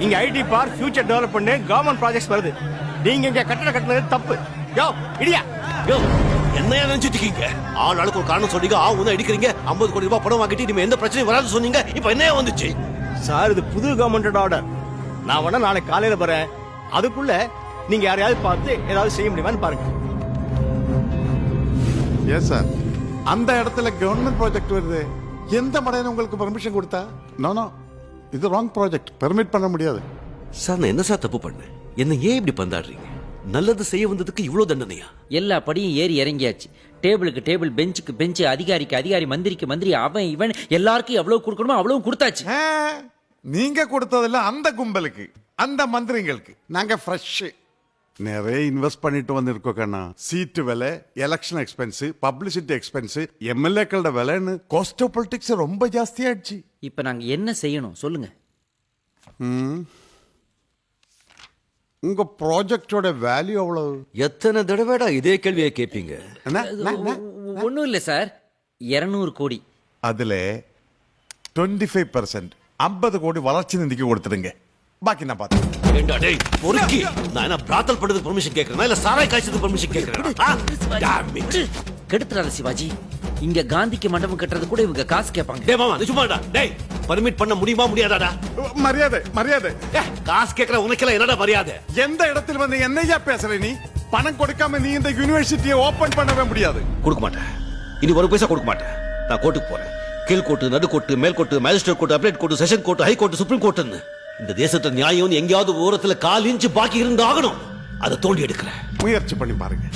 இங்க IT park future development government projects வருது. நீங்க இங்க கட்டட கட்டுறது தப்பு. யோ இடியா யோ என்னையா நினைச்சிட்டு இருக்கீங்க? ஆளுக்கு ஒரு காரணம் சொன்னீங்க, ஆவுன்னு அடிக்கிறீங்க. 50 கோடி ரூபாய் பணம் வாங்கிட்டு இனிமே எந்த பிரச்சனையும் வராது சொன்னீங்க. இப்போ என்னையா வந்துச்சு? சார் இது புது கவர்மெண்டோட ஆர்டர். நான் வேணா நாளைக்கு காலையில வரேன். அதுக்குள்ள நீங்க யாரையாவது பார்த்து ஏதாவது செய்ய முடியுமான்னு பாருங்க. எஸ் சார், அந்த இடத்துல கவர்மெண்ட் ப்ராஜெக்ட் வருது. எந்த மடையான உங்களுக்கு பெர்மிஷன் கொடுத்தா? நோ இது ராங் ப்ராஜெக்ட், பெர்மிட் பண்ண முடியாது. சார் நான் என்ன சார் தப்பு பண்ணேன்? என்ன ஏன் இப்படி பந்தாடுறீங்க? நல்லது செய்ய வந்ததுக்கு இவ்வளவு தண்டனையா? எல்லா படியும் ஏறி இறங்கியாச்சு. டேபிளுக்கு டேபிள், பெஞ்சுக்கு பெஞ்சு, அதிகாரிக்கு அதிகாரி, மந்திரிக்கு மந்திரி, அவன் இவன் எல்லாருக்கும் எவ்வளவு கொடுக்கணுமோ அவ்வளவு கொடுத்தாச்சு. நீங்க கொடுத்ததில்ல அந்த கும்பலுக்கு, அந்த மந்திரிங்களுக்கு. நாங்க ஃப்ரெஷ் நிறைய இன்வெஸ்ட் பண்ணிட்டு வந்திருக்கோம் கண்ணா. சீட்டு விலை, எலெக்ஷன் எக்ஸ்பென்ஸ், பப்ளிசிட்டி எக்ஸ்பென்ஸ், எம்எல்ஏக்களோட விலைன்னு காஸ்ட் ஆஃப் பொலிட்டிக்ஸ் ரொம்ப ஜாஸ்தியாயிடுச்சு. இப்ப நாங்க என்ன செய்யணும் சொல்லுங்க. உங்க ப்ராஜெக்டோட வேல்யூ எவ்வளவு? எத்தனை தடவைடா இதே கேள்வியை கேட்பீங்க? ஒண்ணும் இல்ல சார், 200 கோடி. அதுல 25% 50 கோடி வளர்ச்சி நிதிக்கு கொடுத்துடுங்க. பாக்கி நான் பார்த்தேன். ஏண்டா டேய் பொறுக்கி, நான் என்ன பிரார்த்தல் பண்றதுக்கு பெர்மிஷன் கேக்குறேனா இல்ல சாராய் காய்ச்சதுக்கு பெர்மிஷன் கேக்குறேனா? கெடுத்துறாத சிவாஜி, இங்க காந்திக்கு மண்டபம் கட்டுறது கூட இவங்க காசு கேட்பாங்க. டேய் மாமா நிஜமாடா? டேய் பர்மிட் பண்ண முடியுமா முடியாதாடா? மரியாதை மரியாதை. காசு கேக்குற உனக்கெல்லாம் என்னடா மரியாதை? எந்த இடத்துல வந்து என்னையா பேசுற நீ? பணம் கொடுக்காம நீ இந்த யூனிவர்சிட்டியை ஓபன் பண்ணவே முடியாது. கொடுக்க மாட்டேன், இனி ஒரு பைசா கொடுக்க மாட்டேன். நான் கோர்ட்டுக்கு போறேன். கீழ் கோர்ட்டு, நடு கோர்ட்டு, மேல் court, magistrate court, appellate court, session court, high court, supreme கோர்ட்டுன்னு இந்த தேசத்துல நியாயம் எங்கேயாவது ஓரத்துல 1/4 இன்ச் பாக்கி இருந்து ஆகணும். அதை தோண்டி எடுக்கிறேன். முயற்சி பண்ணி பாருங்க.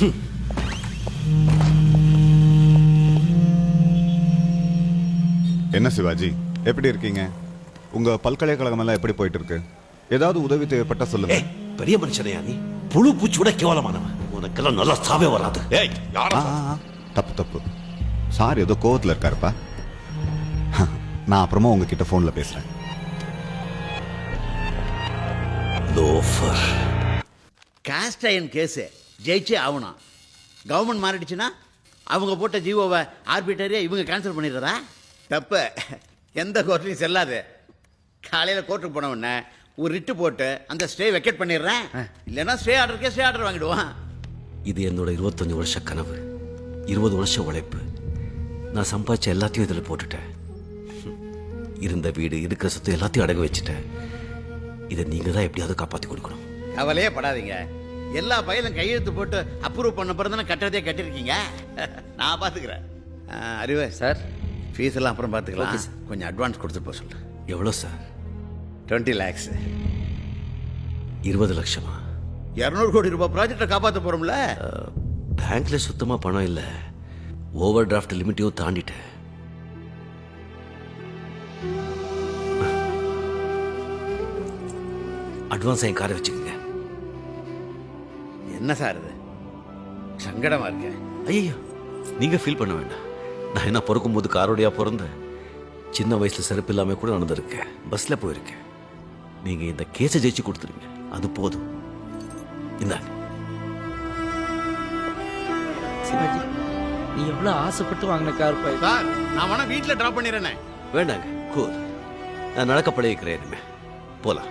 என்ன சிவாஜி, எப்படி இருக்கீங்க? உங்க பல்கலைக்கழகம் எல்லாம் எப்படி போயிட்டு இருக்கு? ஏதாவது உதவி தேவைப்பட்டா சொல்லுங்க. பெரிய மனுஷனையா நீ? புழு பூச்சி விட கேவலமானவன். உனக்கெல்லாம் நல்லா சாவே வராது. தப்பு. சார் ஏதோ கோவத்துல இருக்காருப்பா. நான் அப்புறமா உங்ககிட்ட போன்ல பேசுறேன். காஸ்ட் அயன் கேஸ் ஜெயிச்சே ஆகணும். கவர்மெண்ட் மாறிடுச்சுன்னா அவங்க போட்ட ஜீவோவை ஆர்பிட்டரியா இவங்க கேன்சல் பண்ணிடுறதா? தப்பு எந்த கோர்ட்லையும் செல்லாது. காலையில் கோர்ட்டுக்கு போன உடனே ஒரு ரிட்டு போட்டு அந்த ஸ்டே வெக்கேட் பண்ணிடுறேன். இல்லைன்னா ஸ்டே ஆர்டருக்கே ஸ்டே ஆர்டர் வாங்கிடுவான். இது என்னோட 25 வருஷ கனவு, 20 வருஷம் உழைப்பு. நான் சம்பாதிச்ச எல்லாத்தையும் இதில் போட்டுட்டேன். இருந்த வீடு, இருக்கிற சொத்து எல்லாத்தையும் அடகு வச்சுட்டேன். இதை நீங்க தான் எப்படியாவது காப்பாற்றி கொடுக்கணும். கவலையே படாதீங்க. எல்லா பையனும் கையெழுத்து போட்டு அப்ரூவ் பண்ண பிறந்தானே கட்டுறதே கட்டிருக்கீங்க. நான் பார்த்துக்கிறேன். அறிவே சார், ஃபீஸ் எல்லாம் அப்புறம் பார்த்துக்கலாம். கொஞ்சம் அட்வான்ஸ் கொடுத்துட்டு போக சொல்லு. எவ்வளோ சார்? 20 lakhs. 20 லட்சமா? 200 கோடி ரூபாய் ப்ராஜெக்டை காப்பாற்ற போறோம்ல. பேங்க்ல சுத்தமா பணம் இல்லை. ஓவர் டிராஃப்ட் லிமிட்டையும் தாண்டிட்டேன். அட்வான்ஸ் என் காரை வச்சுக்கோங்க. என்ன சார் இது சங்கடமா இருக்கு? ஐயோ நீங்க ஃபீல் பண்ண வேண்டாம். நான் என்ன பிறக்கும் போது காரோடையா பிறந்தேன். சின்ன வயசுல செருப்பு இல்லாம கூட நடந்திருக்கேன். பஸ்ல போயிருக்கேன். நீங்க இந்த கேஸை ஜெயிச்சு கொடுத்துருங்க, அது போதும். இந்தாங்க. சிவாஜி, நீ எவ்வளவு ஆசைப்பட்டு வாங்கின கார் பாய். சார் நான் வேணா வீட்டில் டிராப் பண்ணிடுறேனே. வேண்டாங்க, கூல். நான் நடக்க பழகிக்கிறேன். இனிமே போலாம்.